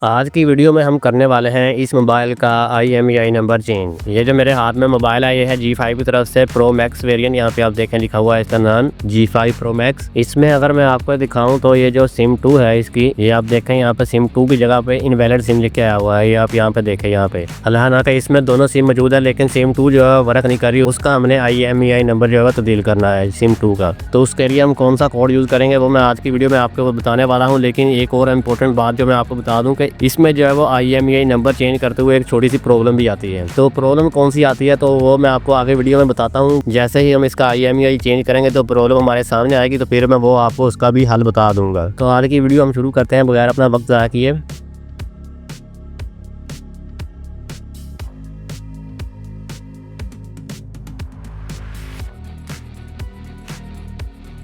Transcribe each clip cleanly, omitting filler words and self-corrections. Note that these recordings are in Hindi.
आज की वीडियो में हम करने वाले हैं इस मोबाइल का IMEI नंबर चेंज। ये जो मेरे हाथ में मोबाइल है ये है G5 की तरफ से प्रो मैक्स वेरिएंट। यहाँ पे आप देखें लिखा हुआ है इसका नाम G5 प्रो मैक्स। इसमें अगर मैं आपको दिखाऊं तो ये जो सिम 2 है इसकी, ये आप देखें यहाँ पे सिम 2 की जगह पे इनवैलिड सिम लिख के आया हुआ है। ये आप यहाँ पे देखें, यहाँ पे हालांकि इसमें दोनों सिम मौजूद है लेकिन सिम 2 जो है वर्क नहीं कर रही, उसका हमने IMEI नंबर जो है तब्दील करना है सिम 2 का। तो उसके लिए हम कौन सा कोड यूज़ करेंगे वो मैं आज की वीडियो में आपको बताने वाला हूँ। लेकिन एक और इम्पोर्टेंट बात जो मैं आपको बता दूँ कि इसमें जो है वो IMEI नंबर चेंज करते हुए एक छोटी सी प्रॉब्लम भी आती है। तो प्रॉब्लम कौन सी आती है तो वो मैं आपको आगे वीडियो में बताता हूँ। जैसे ही हम इसका IMEI चेंज करेंगे तो प्रॉब्लम हमारे सामने आएगी, तो फिर मैं वो आपको उसका भी हल बता दूंगा। तो आज की वीडियो हम शुरू करते हैं बगैर अपना वक्त ज़ाया किए।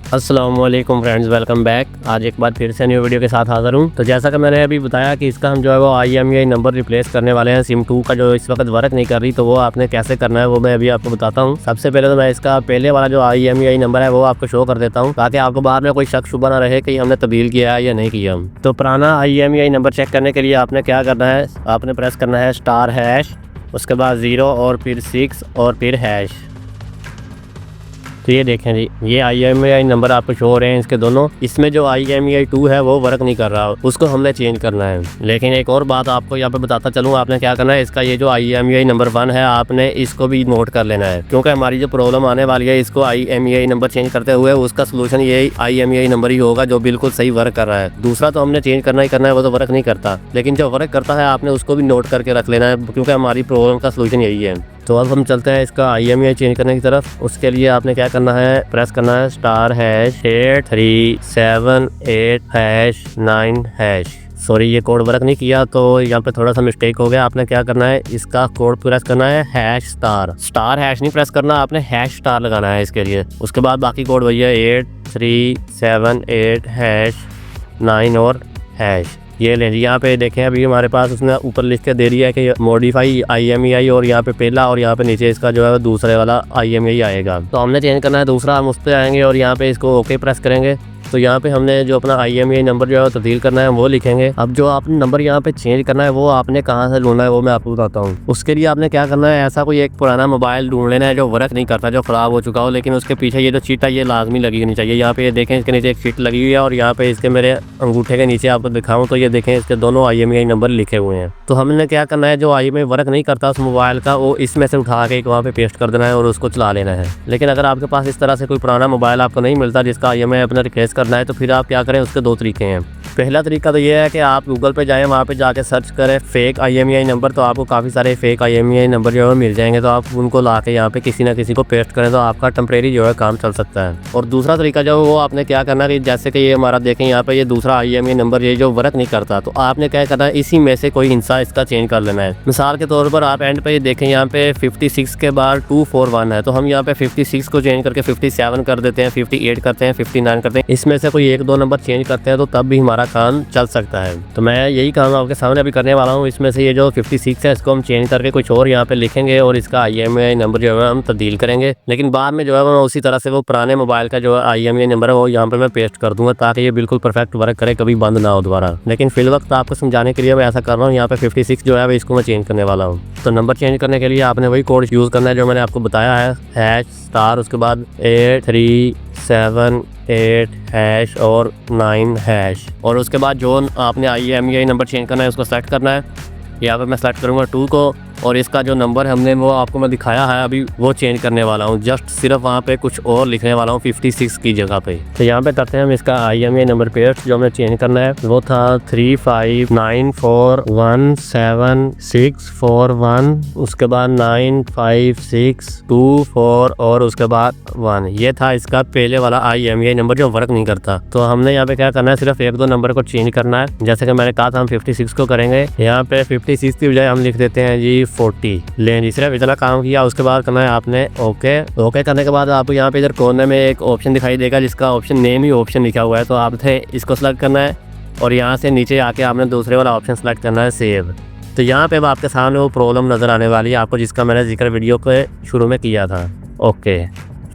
अस्सलाम वालेकुम फ्रेंड्स, वेलकम बैक। आज एक बार फिर से न्यू वीडियो के साथ हाज़िर हूँ। तो जैसा कि मैंने अभी बताया कि इसका हम जो है वो IMEI नंबर रिप्लेस करने वाले हैं सिम 2 का, जो इस वक्त वर्क नहीं कर रही। तो वो आपने कैसे करना है वो मैं अभी आपको बताता हूँ। सबसे पहले तो मैं इसका पहले वाला जो IMEI नंबर है वो आपको शो कर देता हूँ, ताकि आपको बाद में कोई शक शुबा ना रहे कि हमने तब्दील किया है या नहीं किया। तो पुराना IMEI नंबर चेक करने के लिए आपने क्या करना है, आपने प्रेस करना है *#, उसके बाद 0 और फिर 6 और फिर #। तो ये देखें जी, ये IMEI नंबर आपको शो हो रहे हैं इसके दोनों। इसमें जो IMEI 2 है वो वर्क नहीं कर रहा, उसको हमने चेंज करना है। लेकिन एक और बात आपको यहाँ पे बताता चलूँ, आपने क्या करना है, इसका ये जो IMEI नंबर 1 है आपने इसको भी नोट कर लेना है, क्योंकि हमारी जो प्रॉब्लम आने वाली है इसको IMEI नंबर चेंज करते हुए उसका सोल्यूशन ये IMEI नंबर ही होगा जो बिल्कुल सही वर्क कर रहा है। दूसरा तो हमने चेंज करना ही करना है, वो तो वर्क नहीं करता, लेकिन जो वर्क करता है आपने उसको भी नोट करके रख लेना है, क्योंकि हमारी प्रॉब्लम का सोल्यूशन यही है। तो अब हम चलते हैं इसका IMEI चेंज करने की तरफ। उसके लिए आपने क्या करना है, प्रेस करना है *#8378#9#। सॉरी, ये कोड वर्क नहीं किया, तो यहाँ पे थोड़ा सा मिस्टेक हो गया। आपने क्या करना है, इसका कोड प्रेस करना है ### नहीं प्रेस करना, आपने #* लगाना है इसके लिए। उसके बाद बाकी कोड वही है 8378#9 और #। ये ले यहाँ पे देखें, अभी हमारे पास उसने ऊपर लिख के दे दिया है कि मॉडिफाई IMEI, और यहाँ पे पहला और यहाँ पे नीचे इसका जो है दूसरे वाला IMEI आएगा। तो हमने चेंज करना है दूसरा, हम उस पर आएंगे और यहाँ पे इसको ओके प्रेस करेंगे। तो यहाँ पे हमने जो अपना IMEI नंबर जो है तब्दील करना है वो लिखेंगे। अब जो आपने नंबर यहाँ पे चेंज करना है वो आपने कहाँ से ढूंढना है वो मैं आपको बताता हूँ। उसके लिए आपने क्या करना है, ऐसा कोई एक पुराना मोबाइल ढूंढ लेना है जो वर्क नहीं करता, जो ख़राब हो चुका हो, लेकिन उसके पीछे ये जो चिट है ये लाजमी लगी होनी चाहिए। यहाँ पे ये देखें, इसके नीचे एक चिट लगी हुई है और यहाँ पे इसके मेरे अंगूठे के नीचे आपको दिखाऊँ तो ये देखें इसके दोनों IMEI नंबर लिखे हुए हैं। तो हमने क्या करना है, जो IMEI वर्क नहीं करता उस मोबाइल का, वो इसमें से उठा के वहाँ पे पेस्ट कर देना है और उसको चला लेना है। लेकिन अगर आपके पास इस तरह से कोई पुराना मोबाइल आपको नहीं मिलता जिसका IMEI अपना रिप्लेस करना है, तो फिर आप क्या करें, उसके दो तरीके हैं। पहला तरीका तो ये है कि आप गूगल पे जाएं, वहाँ पे जाके सर्च करें फेक IMEI नंबर, तो आपको काफ़ी सारे फेक IMEI नंबर जो है मिल जाएंगे। तो आप उनको ला के यहाँ पे किसी ना किसी को पेस्ट करें तो आपका टेम्परेरी जो है काम चल सकता है। और दूसरा तरीका जो है वो आपने क्या करना है, जैसे कि ये हमारा देखें यहाँ पे ये दूसरा IMEI नंबर ये जो वर्क नहीं करता, तो आपने क्या करना है, इसी में से कोई हिस्सा इसका चेंज कर लेना है। मिसाल के तौर पर आप एंड पे ये देखें, यहाँ पे 56 के बाद 241 है, तो हम यहाँ पे 56 को चेंज करके 57 कर देते हैं, 58 करते हैं, 59 करते हैं। इसमें से कोई एक दो नंबर चेंज करते हैं तो तब भी हमारा काम चल सकता है। तो मैं यही काम आपके सामने अभी करने वाला हूँ। इसमें से ये जो 56 है इसको हम चेंज करके कुछ और यहाँ पे लिखेंगे और इसका IMEI नंबर जो है हम तब्दील करेंगे। लेकिन बाद में जो है मैं उसी तरह से वो पुराने मोबाइल का जो IMEI नंबर है वो यहाँ पे मैं पेस्ट कर दूंगा, ताकि ये बिल्कुल परफेक्ट वर्क करे, कभी बंद ना हो दोबारा। लेकिन फिल वक्त आपको समझाने के लिए मैं ऐसा कर रहा हूँ। यहाँ पे 56 जो है इसको मैं चेंज करने वाला हूँ। तो नंबर चेंज करने के लिए आपने वही कोड यूज़ करना है जो मैंने आपको बताया है, #, उसके बाद 8378# और 9#। और उसके बाद जो आपने IMEI नंबर चेंज करना है उसको सेलेक्ट करना है। यहाँ पर मैं सेलेक्ट करूँगा 2 को, और इसका जो नंबर हमने वो आपको मैं दिखाया है अभी वो चेंज करने वाला हूँ। जस्ट सिर्फ वहाँ पे कुछ और लिखने वाला हूँ 56 की जगह पे। तो यहाँ पे करते हैं हम इसका IMEI नंबर पेस्ट। जो हमें चेंज करना है वो था 35941761, उसके बाद 95624 और उसके बाद 1। ये था इसका पहले वाला IMEI नंबर जो वर्क नहीं करता। तो हमने यहाँ पे क्या करना है, सिर्फ एक दो नंबर को चेंज करना है। जैसे कि मैंने कहा था हम 56 को करेंगे, यहाँ पे 56 की बजाय हम लिख देते हैं जी 40। लें, सिर्फ इतना काम किया। उसके बाद करना है आपने ओके करने के बाद आपको यहाँ पे इधर कोने में एक ऑप्शन दिखाई देगा जिसका ऑप्शन नेम ही ऑप्शन लिखा हुआ है, तो आपने इसको सेलेक्ट करना है और यहाँ से नीचे आके आपने दूसरे वाला ऑप्शन सेलेक्ट करना है सेव। तो यहाँ पे आपके सामने वो प्रॉब्लम नज़र आने वाली है आपको, जिसका मैंने जिक्र वीडियो के शुरू में किया था। ओके,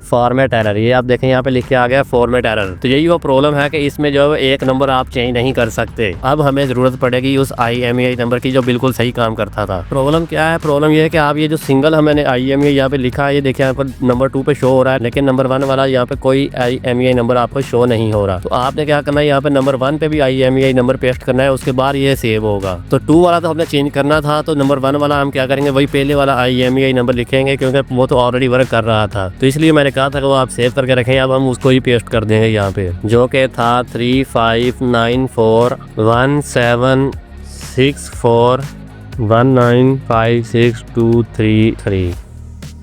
फॉर्मेट एरर, ये आप देखें यहाँ पे लिख के आ गया फॉर्मेट एरर। तो यही वो प्रॉब्लम है कि इसमें जो है एक नंबर आप चेंज नहीं कर सकते। अब हमें जरूरत पड़ेगी उस IMEI नंबर की जो बिल्कुल सही काम करता था। प्रॉब्लम क्या है, प्रॉब्लम ये है कि आप ये जो सिंगल हमने IMEI यहाँ पे लिखा है, ये देखिए यहाँ पर नंबर 2 पे शो हो रहा है, लेकिन नंबर 1 वाला यहाँ पे कोई IMEI नंबर आपको शो नहीं हो रहा। तो आपने क्या करना है, यहाँ पे नंबर 1 पे भी IMEI नंबर पेस्ट करना है, उसके बाद ये सेव होगा। तो 2 वाला तो हमने चेंज करना था, तो नंबर 1 वाला हम क्या करेंगे, वही पहले वाला IMEI नंबर लिखेंगे, क्योंकि वो तो ऑलरेडी वर्क कर रहा था। तो इसलिए मैंने कहा था कि वो आप सेव करके रखें। अब हम उसको ही पेस्ट कर देंगे यहाँ पे, जो कि था 3594176419562333।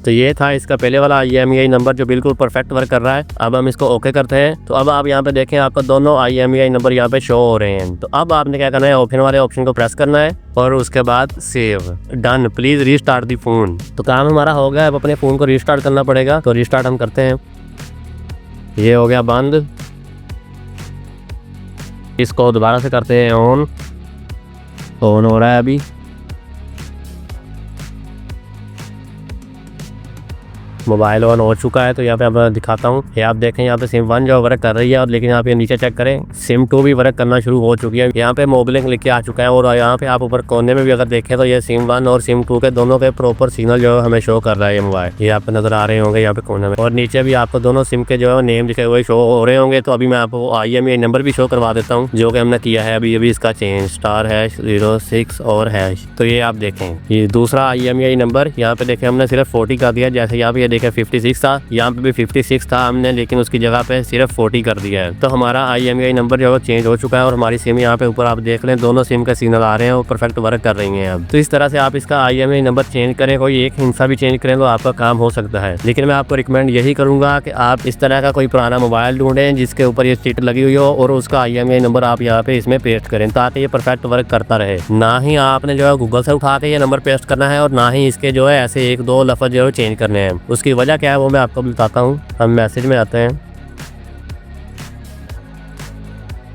तो ये था इसका पहले वाला IMEI नंबर जो बिल्कुल परफेक्ट वर्क कर रहा है। अब हम इसको ओके करते हैं। तो अब आप यहाँ पे देखें, आपका दोनों IMEI नंबर यहाँ पे शो हो रहे हैं। तो अब आपने क्या करना है, ओपन वाले ऑप्शन को प्रेस करना है और उसके बाद save done, please restart the phone. तो काम हमारा हो गया। अब अपने फ़ोन को रीस्टार्ट करना पड़ेगा। तो रीस्टार्ट हम करते हैं, ये हो गया बंद। इसको दोबारा से करते हैं ऑन हो रहा है अभी। मोबाइल ऑन हो चुका है। तो यहाँ पे अब दिखाता हूँ, ये आप देखें यहाँ पे सिम 1 जो वर्क कर रही है, और लेकिन यहाँ पे नीचे चेक करें सिम 2 भी वर्क करना शुरू हो चुकी है। यहाँ पे मोबाइल लिख के आ चुका है, और यहाँ पे आप ऊपर कोने में भी अगर देखें तो ये सिम 1 और सिम 2 के दोनों के प्रॉपर सिग्नल जो है हमें शो कर रहा है। ये मोबाइल ये आपको नजर आ रहे होंगे यहाँ पे कोने में, और नीचे भी आपको दोनों सिम के जो है नेम लिखे हुए शो हो रहे होंगे। तो अभी मैं आपको IMEI नंबर भी शो करवा देता हूँ, जो कि हमने किया है अभी इसका चेंज *#06 और #। तो ये आप देखें, ये दूसरा IMEI नंबर यहाँ पे देखें हमने सिर्फ 40 कर दिया। जैसे यहाँ पे ये देखें 56 था, यहाँ पे भी 56 था हमने, लेकिन उसकी जगह पे सिर्फ 40 कर दिया है। तो हमारा IMEI नंबर जो है चेंज हो चुका है, और हमारी सिम यहाँ पे ऊपर आप देख लें दोनों सिम के सिग्नल आ रहे हैं, वो परफेक्ट वर्क कर रही हैं अब। तो इस तरह से आप इसका IMEI नंबर चेंज करें, कोई एक हिस्सा भी चेंज करें तो आपका काम हो सकता है। लेकिन मैं आपको रिकमेंड यही करूंगा कि आप इस तरह का कोई पुराना मोबाइल ढूंढें जिसके ऊपर ये चिट लगी हुई हो, और उसका IMEI नंबर आप यहाँ पे इसमें पेस्ट करें, ताकि ये परफेक्ट वर्क करता रहे। ना ही आपने जो है गूगल से उठा के ये नंबर पेस्ट करना है, और ना ही इसके जो है ऐसे 1-2 लफ्ज जो है चेंज करने हैं। उसकी वजह क्या है वो मैं आपको बताता हूँ। हम मैसेज में आते हैं,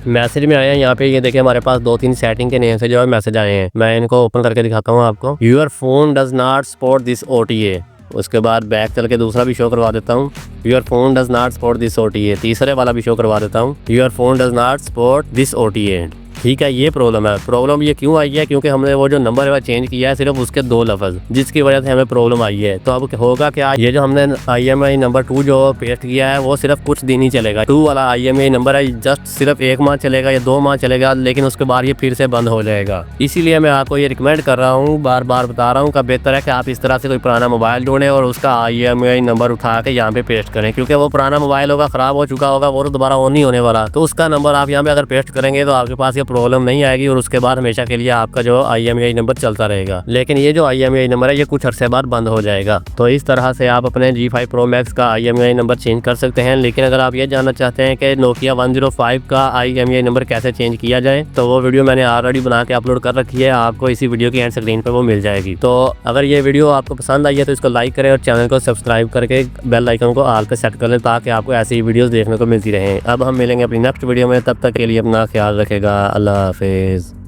मैसेज में आए हैं यहाँ पे, ये देखिए हमारे पास 2-3 सेटिंग के नेम से जो है मैसेज आए हैं। मैं इनको ओपन करके दिखाता हूँ आपको। Your phone does not support this OTA। उसके बाद बैक चल के दूसरा भी शो करवा देता हूँ, your phone does not support this OTA। तीसरे वाला भी शो करवा देता हूँ, your phone does not support this OTA। ठीक है, ये प्रॉब्लम है। प्रॉब्लम ये क्यों आई है, क्योंकि हमने वो जो नंबर है चेंज किया है सिर्फ उसके 2 लफ्ज, जिसकी वजह से हमें प्रॉब्लम आई है। तो अब होगा क्या, ये जो हमने IMEI नंबर 2 जो पेस्ट किया है वो सिर्फ कुछ दिन ही चलेगा। 2 वाला IMEI नंबर है जस्ट सिर्फ 1 माह चलेगा या 2 माह चलेगा, लेकिन उसके बाद ये फिर से बंद हो जाएगा। इसीलिए मैं आपको ये रिकमेंड कर रहा हूँ, बार बार बता रहा हूँ कि बेहतर है कि आप इस तरह से कोई पुराना मोबाइल ढूंढें और उसका IMEI नंबर उठा के यहाँ पे पेस्ट करें, क्योंकि वो पुराना मोबाइल होगा, खराब हो चुका होगा, वो तो दोबारा ऑन नहीं होने वाला। तो उसका नंबर आप यहाँ पे अगर पेस्ट करेंगे तो आपके पास ये प्रॉब्लम नहीं आएगी, और उसके बाद हमेशा के लिए आपका जो IMEI नंबर चलता रहेगा। लेकिन ये जो IMEI नंबर है ये कुछ अरसे बाद बंद हो जाएगा। तो इस तरह से आप अपने G5 Pro Max का IMEI नंबर चेंज कर सकते हैं। लेकिन अगर आप ये जानना चाहते हैं कि Nokia 105 का IMEI नंबर कैसे चेंज किया जाए, तो वो वीडियो मैंने ऑलरेडी बना के अपलोड कर रखी है, आपको इसी वीडियो की एंड स्क्रीन पर वो मिल जाएगी। तो अगर ये वीडियो आपको पसंद आई है तो इसको लाइक करें और चैनल को सब्सक्राइब करके बेल आइकन को ऑल पे सेट कर लें, ताकि आपको ऐसी वीडियोस देखने को मिलती रहें। अब हम मिलेंगे अपनी नेक्स्ट वीडियो में, तब तक के लिए अपना ख्याल रखेगा। अल्लाह हाफिज़।